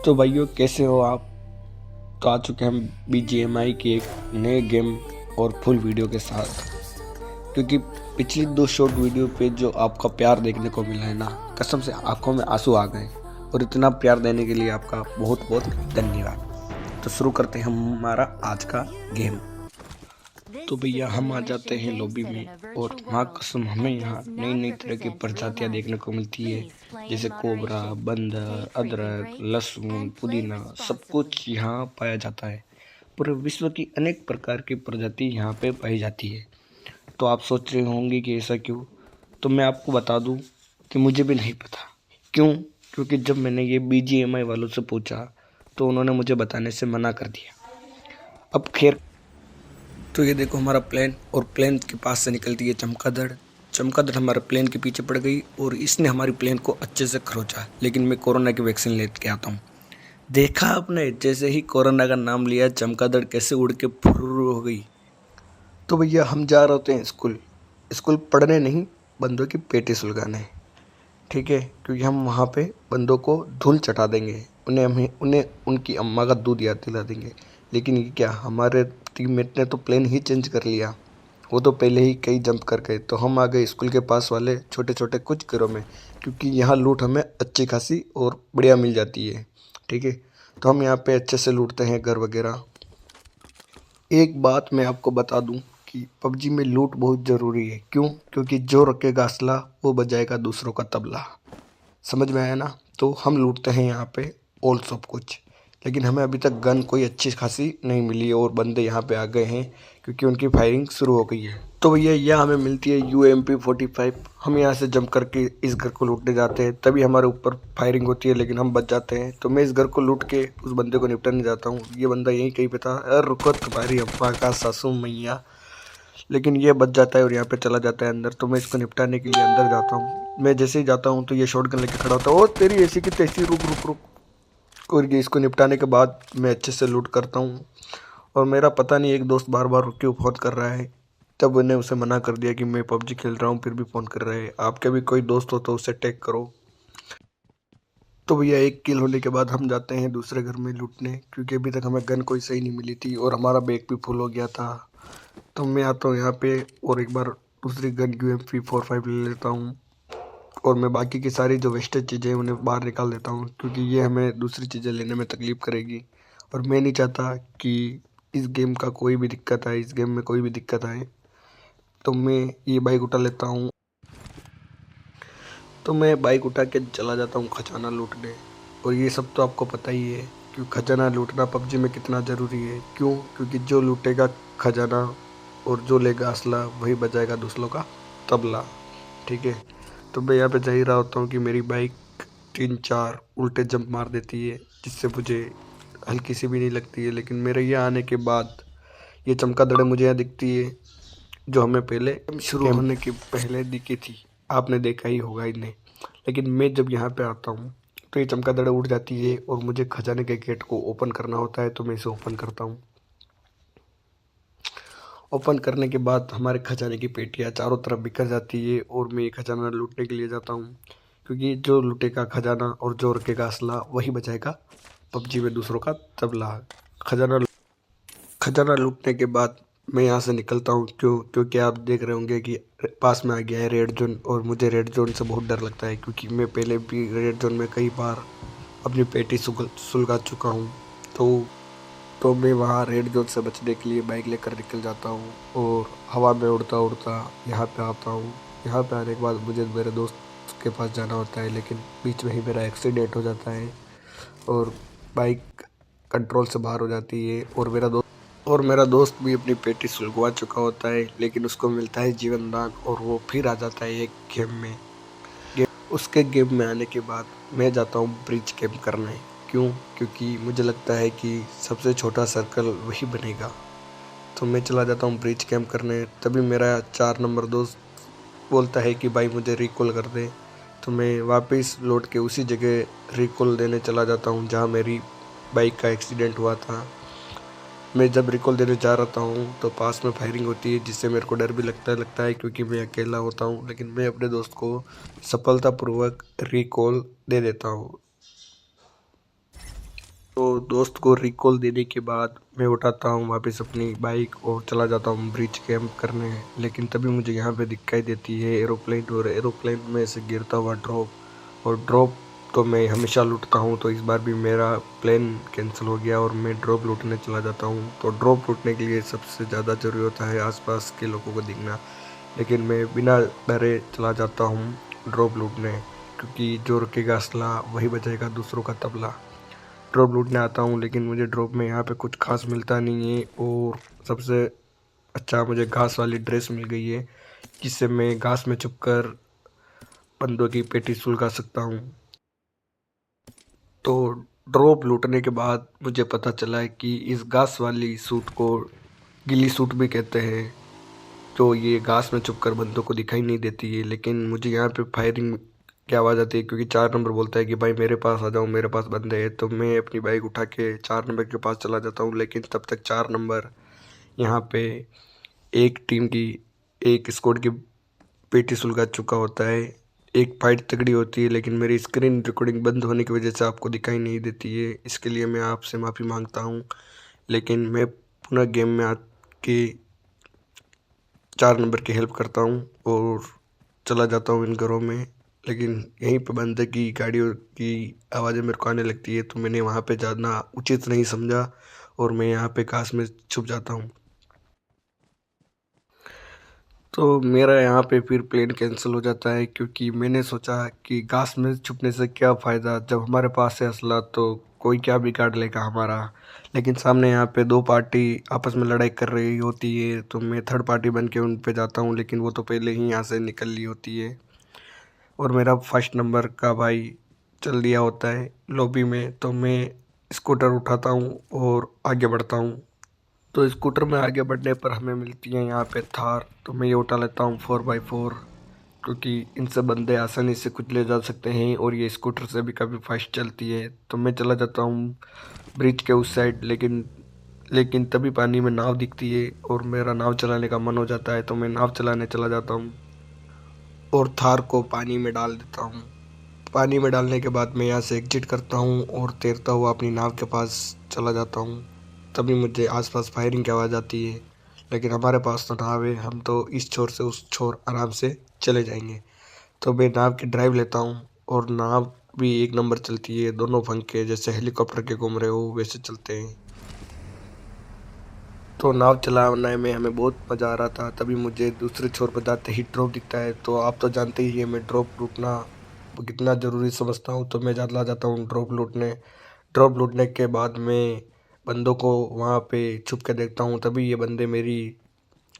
तो भाइयों कैसे हो आप। तो आ चुके हैं हम BGMI की एक नए गेम और फुल वीडियो के साथ। क्योंकि पिछली 2 शॉर्ट वीडियो पे जो आपका प्यार देखने को मिला है ना, कसम से आंखों में आंसू आ गए। और इतना प्यार देने के लिए आपका बहुत बहुत धन्यवाद। तो शुरू करते हैं हम हमारा आज का गेम। तो भैया हम आ जाते हैं लॉबी में और माँ कसम हमें यहाँ नई नई तरह की प्रजातियाँ देखने को मिलती है, जैसे कोबरा, बंदर, अदरक, लहसुन, पुदीना, सब कुछ यहाँ पाया जाता है। पूरे विश्व की अनेक प्रकार की प्रजाति यहाँ पे पाई जाती है। तो आप सोच रहे होंगे कि ऐसा क्यों। तो मैं आपको बता दूं कि मुझे भी नहीं पता क्यों। क्योंकि जब मैंने ये BGMI वालों से पूछा तो उन्होंने मुझे बताने से मना कर दिया। अब खैर, तो ये देखो हमारा प्लेन, और प्लेन के पास से निकलती है चमगादड़। चमगादड़ हमारे प्लेन के पीछे पड़ गई और इसने हमारी प्लेन को अच्छे से खरोचा। लेकिन मैं कोरोना की वैक्सीन लेके आता हूँ। देखा आपने, जैसे ही कोरोना का नाम लिया चमगादड़ कैसे उड़ के फुर्र हो गई। तो भैया हम जा रहे होते हैं स्कूल। स्कूल पढ़ने नहीं, बंदों की पेटी सुलगाने। ठीक है, क्योंकि हम वहाँ पे बंदों को धूल चटा देंगे, उन्हें उनकी अम्मा का दूध याद दिला देंगे। लेकिन ये क्या, हमारे टीममेट ने तो प्लेन ही चेंज कर लिया। वो तो पहले ही कई जंप कर गए। तो हम आ गए स्कूल के पास वाले छोटे छोटे कुछ घरों में, क्योंकि यहाँ लूट हमें अच्छी खासी और बढ़िया मिल जाती है। ठीक है, तो हम यहाँ पे अच्छे से लूटते हैं घर वगैरह। एक बात मैं आपको बता दूं कि PUBG में लूट बहुत ज़रूरी है। क्यों? क्योंकि जो रखेगा असला वो बजाएगा दूसरों का तबला। समझ में आया ना। तो हम लूटते हैं यहाँ पे ऑल सब कुछ। लेकिन हमें अभी तक गन कोई अच्छी खासी नहीं मिली है और बंदे यहाँ पे आ गए हैं क्योंकि उनकी फायरिंग शुरू हो गई है। तो भैया यह हमें मिलती है UMP-45। हम यहाँ से जंप करके इस घर को लूटने जाते हैं, तभी हमारे ऊपर फायरिंग होती है लेकिन हम बच जाते हैं। तो मैं इस घर को लूट के उस बंदे को निपटाने जाता हूँ। ये बंदा यहीं कहीं पे था। अरे रुको तुम्हारी अम्मा का सासू मैया। लेकिन ये बच जाता है और यहाँ पे चला जाता है अंदर। तो मैं इसको निपटाने के लिए अंदर जाता हूँ। मैं जैसे ही जाता हूँ तो ये शॉटगन लेके खड़ा होता है। ओ तेरी ऐसी की तैसी, रुक रुक रुक। और ये इसको निपटाने के बाद मैं अच्छे से लूट करता हूँ। और मेरा पता नहीं, एक दोस्त बार बार रुक के फ़ोन कर रहा है। तब मैंने उसे मना कर दिया कि मैं PUBG खेल रहा हूँ, फिर भी फ़ोन कर रहा है। आपके भी कोई दोस्त हो तो उसे टैग करो। तो भैया एक किल होने के बाद हम जाते हैं दूसरे घर में लूटने, क्योंकि अभी तक हमें गन कोई सही नहीं मिली थी और हमारा बैग भी फुल हो गया था। तो मैं आता हूँ यहाँ पे और एक बार दूसरी गन UMP-45 ले लेता हूँ। और मैं बाकी की सारी जो वेस्टेज चीज़ें हैं उन्हें बाहर निकाल देता हूँ, क्योंकि ये हमें दूसरी चीज़ें लेने में तकलीफ़ करेगी। और मैं नहीं चाहता कि इस गेम का कोई भी दिक्कत आए, इस गेम में कोई भी दिक्कत आए। तो मैं ये बाइक उठा लेता हूँ। तो मैं बाइक उठा के चला जाता हूँ खजाना लूटने। और ये सब तो आपको पता ही है कि खजाना लूटना PUBG में कितना ज़रूरी है। क्यों? क्योंकि जो लूटेगा खजाना और जो लेगा असला वही बजाएगा दूसरों का तबला। ठीक है, तो मैं यहाँ पे जा ही रहा होता हूँ कि मेरी बाइक 3-4 उल्टे जंप मार देती है, जिससे मुझे हल्की सी भी नहीं लगती है। लेकिन मेरे यहाँ आने के बाद ये चमगादड़ मुझे यहाँ दिखती है, जो हमें पहले शुरू होने के पहले दिखी थी। आपने देखा ही होगा इन्हें। लेकिन मैं जब यहाँ पे आता हूँ तो ये चमगादड़ उड़ जाती है और मुझे खजाने के गेट को ओपन करना होता है। तो मैं इसे ओपन करता हूँ। ओपन करने के बाद हमारे खजाने की पेटियाँ चारों तरफ बिखर जाती है और मैं ये खजाना लूटने के लिए जाता हूँ, क्योंकि जो लूटेगा खजाना और जो रखेगा असला वही बचाएगा PUBG में दूसरों का तबला। खजाना खजाना लूटने के बाद मैं यहाँ से निकलता हूँ। क्योंकि आप देख रहे होंगे कि पास में आ गया है रेड जोन, और मुझे रेड जोन से बहुत डर लगता है, क्योंकि मैं पहले भी रेड जोन में कई बार अपनी पेटी सुलगा चुका हूँ। तो मैं वहाँ रेड जोन से बचने के लिए बाइक लेकर निकल जाता हूँ और हवा में उड़ता उड़ता यहाँ पे आता हूँ। यहाँ पे आने के बाद मुझे मेरे दोस्त के पास जाना होता है, लेकिन बीच में ही मेरा एक्सीडेंट हो जाता है और बाइक कंट्रोल से बाहर हो जाती है। और मेरा दोस्त भी अपनी पेटी सुलगवा चुका होता है, लेकिन उसको मिलता है जीवन दान और वो फिर आ जाता है एक गेम में। उसके गेम में आने के बाद मैं जाता हूँ ब्रिज कैंप करने। क्यों? क्योंकि मुझे लगता है कि सबसे छोटा सर्कल वही बनेगा। तो मैं चला जाता हूँ ब्रिज कैंप करने। तभी मेरा 4 नंबर दोस्त बोलता है कि भाई मुझे रिकॉल कर दे। तो मैं वापस लौट के उसी जगह रिकॉल देने चला जाता हूँ जहाँ मेरी बाइक का एक्सीडेंट हुआ था। मैं जब रिकॉल देने जा रहा हूँ तो पास में फायरिंग होती है, जिससे मेरे को डर भी लगता है क्योंकि मैं अकेला होता हूँ। लेकिन मैं अपने दोस्त को सफलतापूर्वक रिकॉल दे देता हूँ। तो दोस्त को रिकॉल देने के बाद मैं उठाता हूँ वापस अपनी बाइक और चला जाता हूँ ब्रिज कैंप करने। लेकिन तभी मुझे यहाँ पे दिखाई देती है एरोप्लेन और एरोप्लेन में से गिरता हुआ ड्रॉप। और ड्रॉप तो मैं हमेशा लूटता हूँ, तो इस बार भी मेरा प्लान कैंसिल हो गया और मैं ड्रॉप लूटने चला जाता हूँ। तो ड्रॉप लूटने के लिए सबसे ज़्यादा ज़रूरी होता है आसपास के लोगों को दिखना, लेकिन मैं बिना डरे चला जाता हूँ ड्रॉप लूटने, क्योंकि जो रुकेगा असला वही बजाएगा दूसरों का तबला। ड्रॉप लूटने आता हूँ, लेकिन मुझे ड्रॉप में यहाँ पे कुछ खास मिलता नहीं है। और सबसे अच्छा मुझे घास वाली ड्रेस मिल गई है, जिससे मैं घास में छुपकर बंदों की पेटी सुलगा सकता हूँ। तो ड्रॉप लूटने के बाद मुझे पता चला है कि इस घास वाली सूट को गिल्ली सूट भी कहते हैं, तो ये घास में छुपकर बंदों को दिखाई नहीं देती है। लेकिन मुझे यहाँ पे फायरिंग की आवाज़ आती है, क्योंकि 4 नंबर बोलता है कि भाई मेरे पास आ जाओ, मेरे पास बंदे हैं। तो मैं अपनी बाइक उठा के 4 नंबर के पास चला जाता हूँ, लेकिन तब तक 4 नंबर यहाँ पे एक टीम की, एक स्क्वाड की पेटी सुलगा चुका होता है। एक फाइट तगड़ी होती है, लेकिन मेरी स्क्रीन रिकॉर्डिंग बंद होने की वजह से आपको दिखाई नहीं देती है। इसके लिए मैं आपसे माफ़ी मांगता हूँ। लेकिन मैं पुनः गेम में आके 4 नंबर की हेल्प करता हूँ और चला जाता हूँ इन घरों में। लेकिन यहीं पे बंदे की गाड़ियों की आवाज़ें मेरे को आने लगती है, तो मैंने वहाँ पे जाना उचित नहीं समझा और मैं यहाँ पे घास में छुप जाता हूँ। तो मेरा यहाँ पे फिर प्लान कैंसिल हो जाता है, क्योंकि मैंने सोचा कि घास में छुपने से क्या फ़ायदा, जब हमारे पास है असला तो कोई क्या बिगाड़ लेगा हमारा। लेकिन सामने यहाँ पे 2 पार्टी आपस में लड़ाई कर रही होती है, तो मैं थर्ड पार्टी बन के उन पे जाता हूँ, लेकिन वो तो पहले ही यहाँ से निकल ली होती है। और मेरा फर्स्ट नंबर का भाई चल दिया होता है लॉबी में, तो मैं स्कूटर उठाता हूँ और आगे बढ़ता हूँ। तो स्कूटर में आगे बढ़ने पर हमें मिलती है यहाँ पे थार, तो मैं ये उठा लेता हूँ 4x4, क्योंकि इनसे बंदे आसानी से कुछ ले जा सकते हैं और ये स्कूटर से भी काफ़ी फास्ट चलती है। तो मैं चला जाता हूँ ब्रिज के उस साइड, लेकिन तभी पानी में नाव दिखती है और मेरा नाव चलाने का मन हो जाता है, तो मैं नाव चलाने चला जाता हूँ और थार को पानी में डाल देता हूँ। पानी में डालने के बाद मैं यहाँ से एग्जिट करता हूँ और तैरता हुआ अपनी नाव के पास चला जाता हूँ। तभी मुझे आसपास फायरिंग की आवाज़ आती है, लेकिन हमारे पास तो नाव है, हम तो इस छोर से उस छोर आराम से चले जाएंगे। तो मैं नाव की ड्राइव लेता हूँ और नाव भी 1 नंबर चलती है, दोनों पंखे जैसे हेलीकॉप्टर के घूम रहे हो वैसे चलते हैं। तो नाव चलाने में हमें बहुत मज़ा आ रहा था। तभी मुझे दूसरे छोर पर जाते ही ड्रॉप दिखता है। तो आप तो जानते ही हैं मैं ड्रॉप लूटना कितना ज़रूरी समझता हूँ, तो मैं चला जाता हूँ ड्रॉप लूटने। ड्रॉप लूटने के बाद मैं बंदों को वहाँ पे छुप के देखता हूँ, तभी ये बंदे मेरी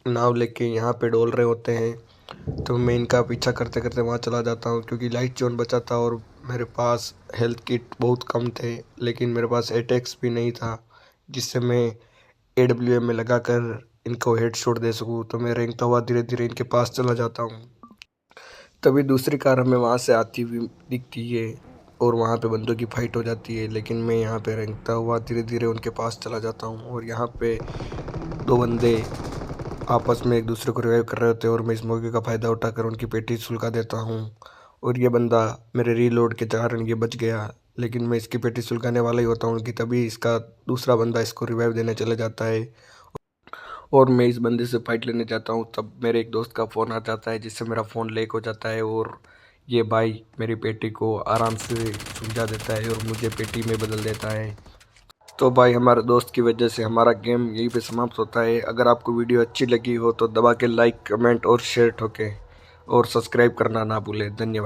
नाव लेके यहाँ पे डोल रहे होते हैं। तो मैं इनका पीछा करते करते वहाँ चला जाता हूँ, क्योंकि लाइट जोन बचा था और मेरे पास हेल्थ किट बहुत कम थे, लेकिन मेरे पास एटेक्स भी नहीं था जिससे मैं AWM में लगा कर इनको हेडशॉट दे सकूँ। तो मैं रेंगता हुआ धीरे धीरे इनके पास चला जाता हूँ। तभी दूसरी कार हमें वहाँ से आती हुई दिखती है और वहाँ पे बंदों की फाइट हो जाती है, लेकिन मैं यहाँ पे रेंगता हुआ धीरे धीरे उनके पास चला जाता हूँ। और यहाँ पे 2 बंदे आपस में एक दूसरे को रिवाइव कर रहे होते हैं और मैं इस मौके का फ़ायदा उठाकर उनकी पेटी सुलगा देता हूँ। और ये बंदा मेरे रीलोड के कारण ये बच गया, लेकिन मैं इसकी पेटी सुलगाने वाला ही होता हूँ कि तभी इसका दूसरा बंदा इसको रिवाइव देने चले जाता है और मैं इस बंदे से फाइट लेने जाता हूँ। तब मेरे एक दोस्त का फ़ोन आ जाता है, जिससे मेरा फ़ोन लैग हो जाता है और ये भाई मेरी पेटी को आराम से सुलझा देता है और मुझे पेटी में बदल देता है। तो भाई हमारे दोस्त की वजह से हमारा गेम यहीं पे समाप्त होता है। अगर आपको वीडियो अच्छी लगी हो तो दबा के लाइक, कमेंट और शेयर ठोकें और सब्सक्राइब करना ना भूलें। धन्यवाद।